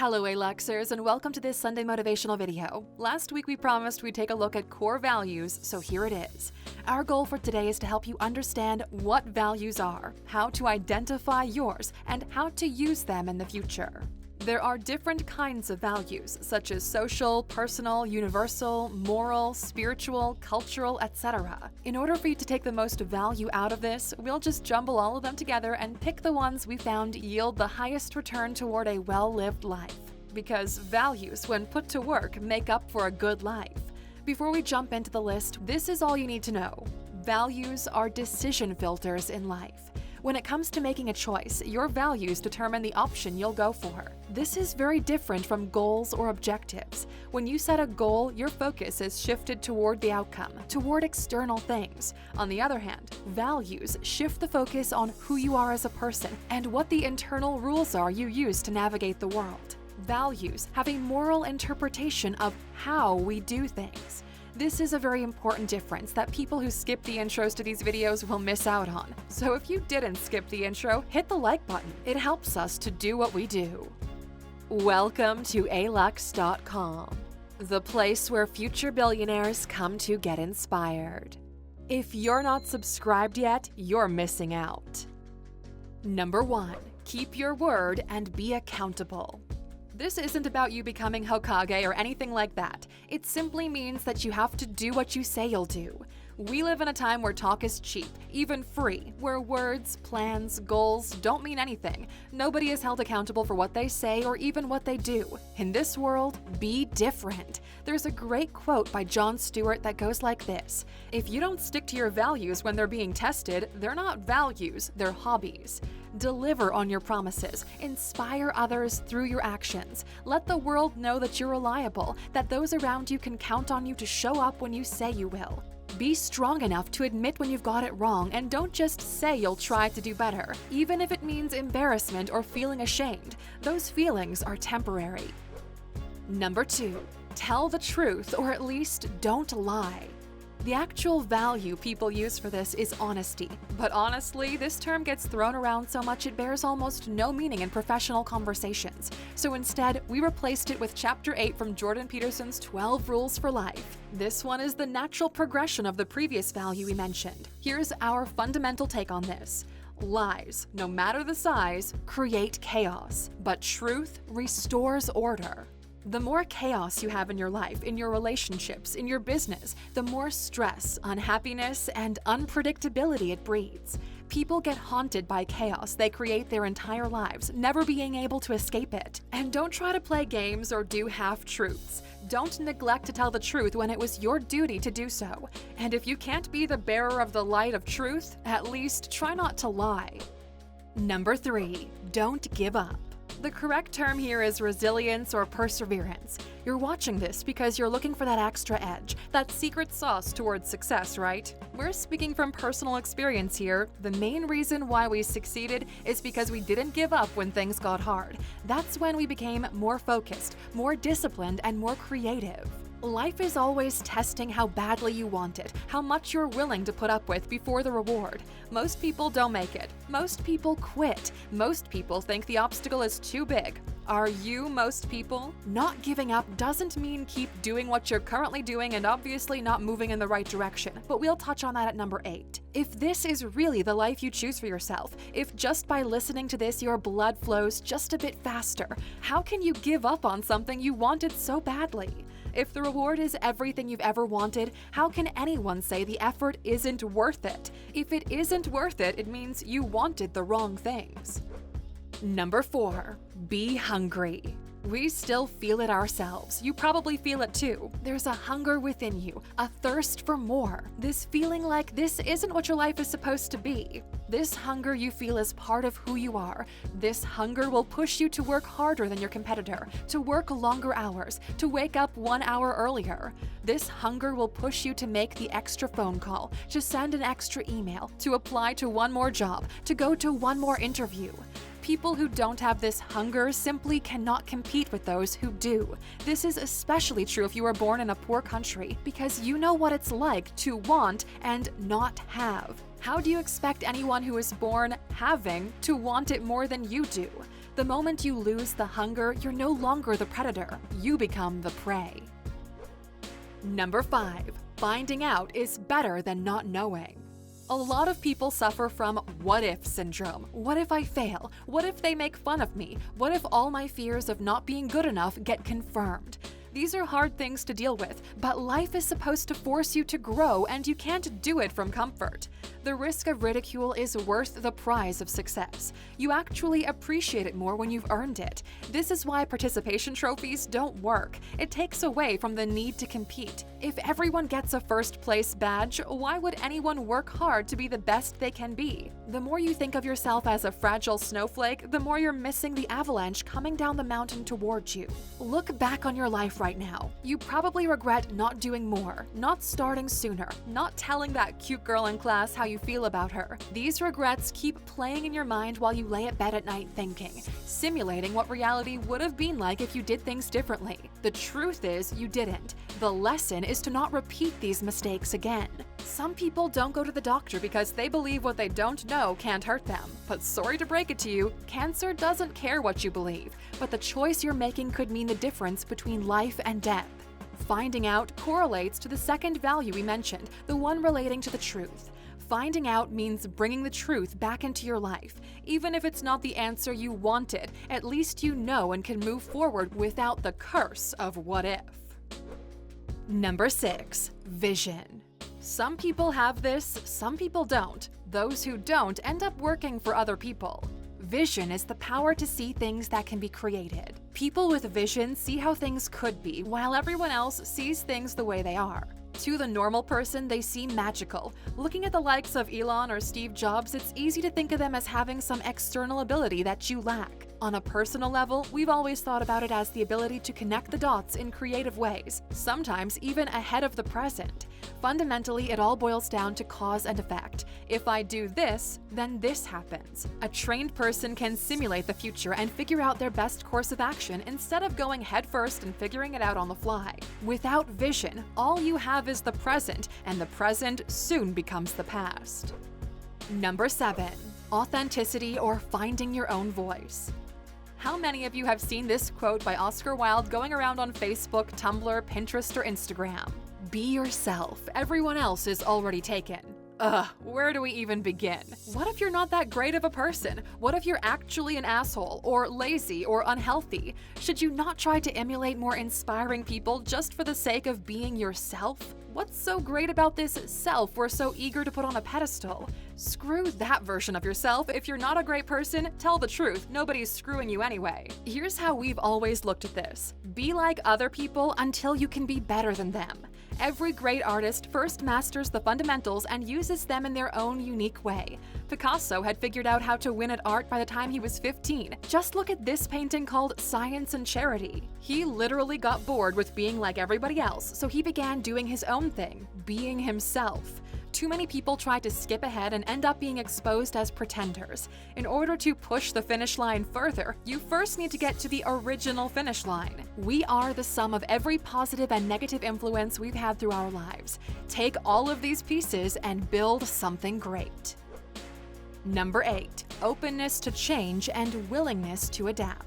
Hello Aluxers, and welcome to this Sunday motivational video. Last week we promised we'd take a look at core values, so here it is. Our goal for today is to help you understand what values are, how to identify yours, and how to use them in the future. There are different kinds of values, such as social, personal, universal, moral, spiritual, cultural, etc. In order for you to take the most value out of this, we'll just jumble all of them together and pick the ones we found yield the highest return toward a well-lived life. Because values, when put to work, make up for a good life. Before we jump into the list, this is all you need to know. Values are decision filters in life. When it comes to making a choice, your values determine the option you'll go for. This is very different from goals or objectives. When you set a goal, your focus is shifted toward the outcome, toward external things. On the other hand, values shift the focus on who you are as a person and what the internal rules are you use to navigate the world. Values have a moral interpretation of how we do things. This is a very important difference that people who skip the intros to these videos will miss out on. So if you didn't skip the intro, hit the like button. It helps us to do what we do. Welcome to Alux.com, the place where future billionaires come to get inspired. If you're not subscribed yet, you're missing out. Number 1. Keep your word and be accountable. This isn't about you becoming Hokage or anything like that. It simply means that you have to do what you say you'll do. We live in a time where talk is cheap, even free, where words, plans, goals don't mean anything. Nobody is held accountable for what they say or even what they do. In this world, be different. There's a great quote by Jon Stewart that goes like this: "If you don't stick to your values when they're being tested, they're not values, they're hobbies." Deliver on your promises. Inspire others through your actions. Let the world know that you're reliable, that those around you can count on you to show up when you say you will. Be strong enough to admit when you've got it wrong, and don't just say you'll try to do better, even if it means embarrassment or feeling ashamed. Those feelings are temporary. Number 2. Tell the truth, or at least don't lie. The actual value people use for this is honesty, but honestly, this term gets thrown around so much it bears almost no meaning in professional conversations. So instead, we replaced it with Chapter 8 from Jordan Peterson's 12 Rules for Life. This one is the natural progression of the previous value we mentioned. Here's our fundamental take on this. Lies, no matter the size, create chaos, but truth restores order. The more chaos you have in your life, in your relationships, in your business, the more stress, unhappiness, and unpredictability it breeds. People get haunted by chaos they create their entire lives, never being able to escape it. And don't try to play games or do half-truths. Don't neglect to tell the truth when it was your duty to do so. And if you can't be the bearer of the light of truth, at least try not to lie. Number 3. Don't give up. The correct term here is resilience or perseverance. You're watching this because you're looking for that extra edge, that secret sauce towards success, right? We're speaking from personal experience here. The main reason why we succeeded is because we didn't give up when things got hard. That's when we became more focused, more disciplined, and more creative. Life is always testing how badly you want it, how much you're willing to put up with before the reward. Most people don't make it. Most people quit. Most people think the obstacle is too big. Are you most people? Not giving up doesn't mean keep doing what you're currently doing and obviously not moving in the right direction, but we'll touch on that at number 8. If this is really the life you choose for yourself, if just by listening to this your blood flows just a bit faster, how can you give up on something you wanted so badly? If the reward is everything you've ever wanted, how can anyone say the effort isn't worth it? If it isn't worth it, it means you wanted the wrong things. Number 4. Be hungry. We still feel it ourselves. You probably feel it too. There's a hunger within you, a thirst for more. This feeling like this isn't what your life is supposed to be. This hunger you feel is part of who you are. This hunger will push you to work harder than your competitor, to work longer hours, to wake up 1 hour earlier. This hunger will push you to make the extra phone call, to send an extra email, to apply to one more job, to go to one more interview. People who don't have this hunger simply cannot compete with those who do. This is especially true if you were born in a poor country, because you know what it's like to want and not have. How do you expect anyone who is born having to want it more than you do? The moment you lose the hunger, you're no longer the predator. You become the prey. Number 5. Finding out is better than not knowing. A lot of people suffer from what-if syndrome. What if I fail? What if they make fun of me? What if all my fears of not being good enough get confirmed? These are hard things to deal with, but life is supposed to force you to grow, and you can't do it from comfort. The risk of ridicule is worth the prize of success. You actually appreciate it more when you've earned it. This is why participation trophies don't work. It takes away from the need to compete. If everyone gets a first place badge, why would anyone work hard to be the best they can be? The more you think of yourself as a fragile snowflake, the more you're missing the avalanche coming down the mountain towards you. Look back on your life right now. You probably regret not doing more, not starting sooner, not telling that cute girl in class how you feel about her. These regrets keep playing in your mind while you lay at bed at night thinking, simulating what reality would have been like if you did things differently. The truth is, you didn't. The lesson is to not repeat these mistakes again. Some people don't go to the doctor because they believe what they don't know can't hurt them. But sorry to break it to you, cancer doesn't care what you believe, but the choice you're making could mean the difference between life and death. Finding out correlates to the second value we mentioned, the one relating to the truth. Finding out means bringing the truth back into your life. Even if it's not the answer you wanted, at least you know and can move forward without the curse of what if. Number 6. Vision. Some people have this, some people don't. Those who don't end up working for other people. Vision is the power to see things that can be created. People with vision see how things could be, while everyone else sees things the way they are. To the normal person, they seem magical. Looking at the likes of Elon or Steve Jobs, it's easy to think of them as having some external ability that you lack. On a personal level, we've always thought about it as the ability to connect the dots in creative ways, sometimes even ahead of the present. Fundamentally, it all boils down to cause and effect. If I do this, then this happens. A trained person can simulate the future and figure out their best course of action instead of going headfirst and figuring it out on the fly. Without vision, all you have is the present, and the present soon becomes the past. Number 7. Authenticity or finding your own voice. How many of you have seen this quote by Oscar Wilde going around on Facebook, Tumblr, Pinterest, or Instagram? Be yourself. Everyone else is already taken. Where do we even begin? What if you're not that great of a person? What if you're actually an asshole, or lazy, or unhealthy? Should you not try to emulate more inspiring people just for the sake of being yourself? What's so great about this self we're so eager to put on a pedestal? Screw that version of yourself. If you're not a great person, tell the truth. Nobody's screwing you anyway. Here's how we've always looked at this. Be like other people until you can be better than them. Every great artist first masters the fundamentals and uses them in their own unique way. Picasso had figured out how to win at art by the time he was 15. Just look at this painting called Science and Charity. He literally got bored with being like everybody else, so he began doing his own thing, being himself. Too many people try to skip ahead and end up being exposed as pretenders. In order to push the finish line further, you first need to get to the original finish line. We are the sum of every positive and negative influence we've had through our lives. Take all of these pieces and build something great. Number 8. Openness to change and willingness to adapt.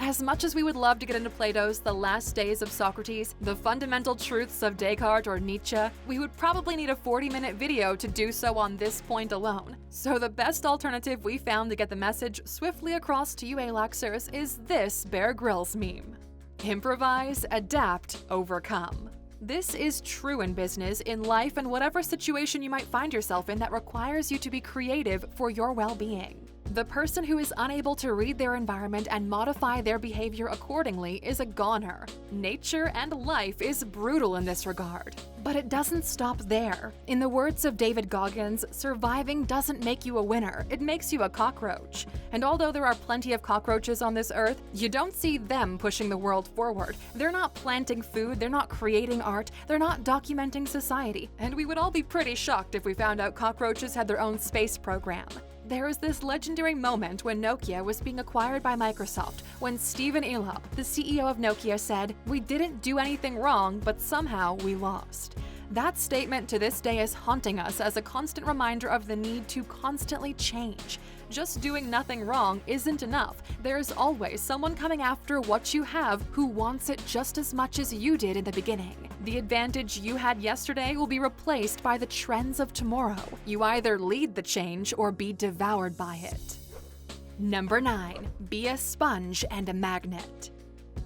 As much as we would love to get into Plato's The Last Days of Socrates, the fundamental truths of Descartes or Nietzsche, we would probably need a 40-minute video to do so on this point alone. So the best alternative we found to get the message swiftly across to you Aluxers is this Bear Grylls meme. Improvise, adapt, overcome. This is true in business, in life, and whatever situation you might find yourself in that requires you to be creative for your well-being. The person who is unable to read their environment and modify their behavior accordingly is a goner. Nature and life is brutal in this regard. But it doesn't stop there. In the words of David Goggins, surviving doesn't make you a winner, it makes you a cockroach. And although there are plenty of cockroaches on this earth, you don't see them pushing the world forward. They're not planting food, they're not creating art, they're not documenting society. And we would all be pretty shocked if we found out cockroaches had their own space program. There was this legendary moment when Nokia was being acquired by Microsoft, when Stephen Elop, the CEO of Nokia, said, "We didn't do anything wrong, but somehow we lost." That statement to this day is haunting us as a constant reminder of the need to constantly change. Just doing nothing wrong isn't enough. There's always someone coming after what you have who wants it just as much as you did in the beginning. The advantage you had yesterday will be replaced by the trends of tomorrow. You either lead the change or be devoured by it. Number 9. Be a sponge and a magnet.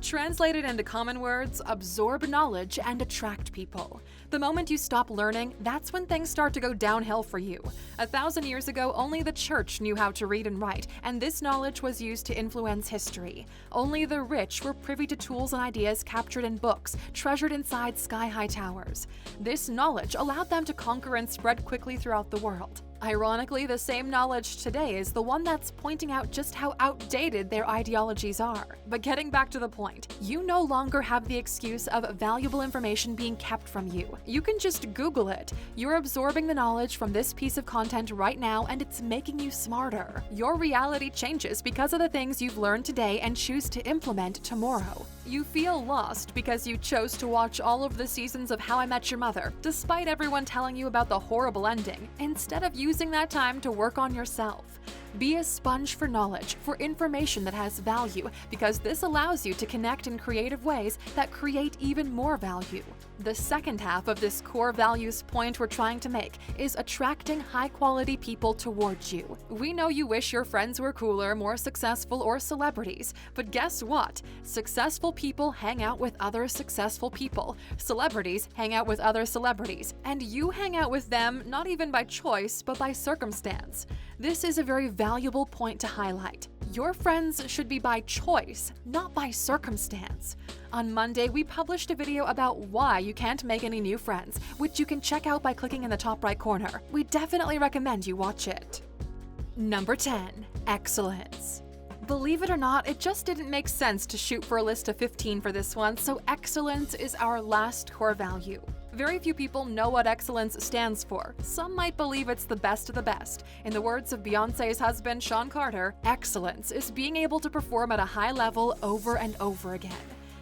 Translated into common words, absorb knowledge and attract people. The moment you stop learning, that's when things start to go downhill for you. 1,000 years ago, only the church knew how to read and write, and this knowledge was used to influence history. Only the rich were privy to tools and ideas captured in books, treasured inside sky-high towers. This knowledge allowed them to conquer and spread quickly throughout the world. Ironically, the same knowledge today is the one that's pointing out just how outdated their ideologies are. But getting back to the point, you no longer have the excuse of valuable information being kept from you. You can just Google it. You're absorbing the knowledge from this piece of content right now, and it's making you smarter. Your reality changes because of the things you've learned today and choose to implement tomorrow. You feel lost because you chose to watch all of the seasons of How I Met Your Mother, despite everyone telling you about the horrible ending, instead of using that time to work on yourself. Be a sponge for knowledge, for information that has value, because this allows you to connect in creative ways that create even more value. The second half of this core values point we're trying to make is attracting high-quality people towards you. We know you wish your friends were cooler, more successful, or celebrities, but guess what? Successful people hang out with other successful people. Celebrities hang out with other celebrities, and you hang out with them not even by choice, but by circumstance. This is a very valuable point to highlight. Your friends should be by choice, not by circumstance. On Monday, we published a video about why you can't make any new friends, which you can check out by clicking in the top right corner. We definitely recommend you watch it. Number 10. Excellence. Believe it or not, it just didn't make sense to shoot for a list of 15 for this one, so excellence is our last core value. Very few people know what excellence stands for. Some might believe it's the best of the best. In the words of Beyoncé's husband, Sean Carter, excellence is being able to perform at a high level over and over again.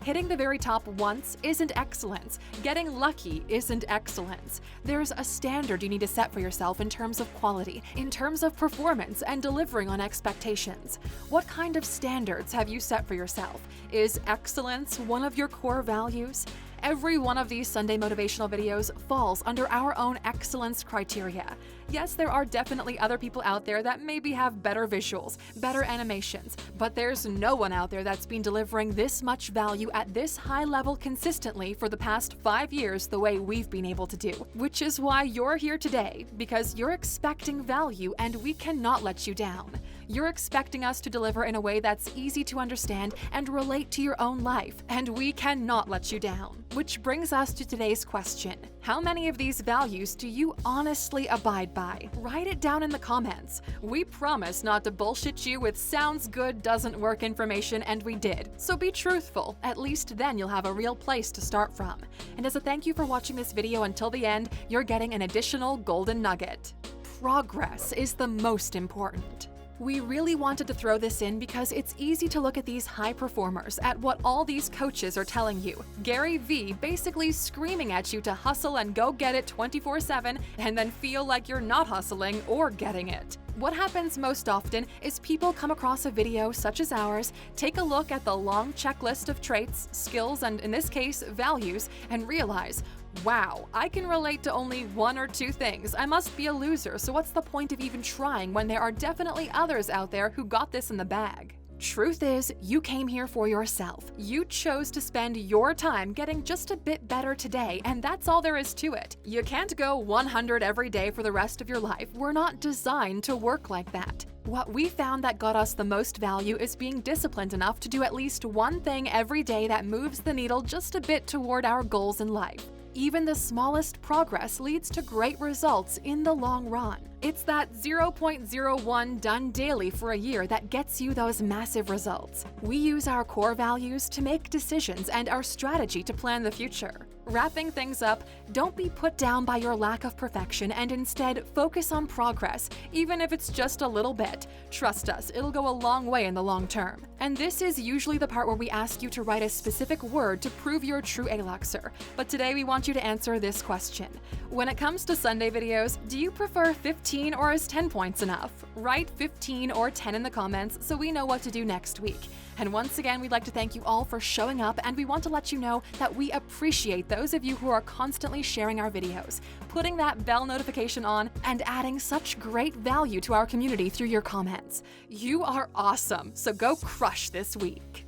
Hitting the very top once isn't excellence. Getting lucky isn't excellence. There's a standard you need to set for yourself in terms of quality, in terms of performance, and delivering on expectations. What kind of standards have you set for yourself? Is excellence one of your core values? Every one of these Sunday motivational videos falls under our own excellence criteria. Yes, there are definitely other people out there that maybe have better visuals, better animations, but there's no one out there that's been delivering this much value at this high level consistently for the past 5 years the way we've been able to do. Which is why you're here today, because you're expecting value and we cannot let you down. You're expecting us to deliver in a way that's easy to understand and relate to your own life, and we cannot let you down. Which brings us to today's question. How many of these values do you honestly abide by? Write it down in the comments. We promise not to bullshit you with sounds good doesn't work information, and we did. So be truthful. At least then you'll have a real place to start from. And as a thank you for watching this video until the end, you're getting an additional golden nugget. Progress is the most important. We really wanted to throw this in because it's easy to look at these high performers, at what all these coaches are telling you. Gary Vee basically screaming at you to hustle and go get it 24/7 and then feel like you're not hustling or getting it. What happens most often is people come across a video such as ours, take a look at the long checklist of traits, skills, and in this case, values, and realize, wow, I can relate to only 1 or 2 things. I must be a loser, so what's the point of even trying when there are definitely others out there who got this in the bag? Truth is, you came here for yourself. You chose to spend your time getting just a bit better today, and that's all there is to it. You can't go 100 every day for the rest of your life. We're not designed to work like that. What we found that got us the most value is being disciplined enough to do at least one thing every day that moves the needle just a bit toward our goals in life. Even the smallest progress leads to great results in the long run. It's that 0.01 done daily for a year that gets you those massive results. We use our core values to make decisions and our strategy to plan the future. Wrapping things up, don't be put down by your lack of perfection and instead focus on progress, even if it's just a little bit. Trust us, it'll go a long way in the long term. And this is usually the part where we ask you to write a specific word to prove you're a true Aluxer. But today we want you to answer this question. When it comes to Sunday videos, do you prefer 15 or is 10 points enough? Write 15 or 10 in the comments so we know what to do next week. And once again, we'd like to thank you all for showing up, and we want to let you know that we appreciate those of you who are constantly sharing our videos, putting that bell notification on, and adding such great value to our community through your comments. You are awesome, so go crush this week.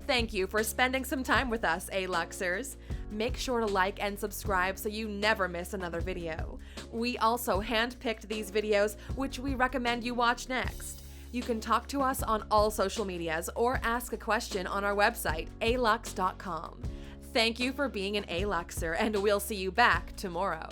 Thank you for spending some time with us, Aluxers. Make sure to like and subscribe so you never miss another video. We also handpicked these videos, which we recommend you watch next. You can talk to us on all social medias or ask a question on our website, Alux.com. Thank you for being an Aluxer, and we'll see you back tomorrow.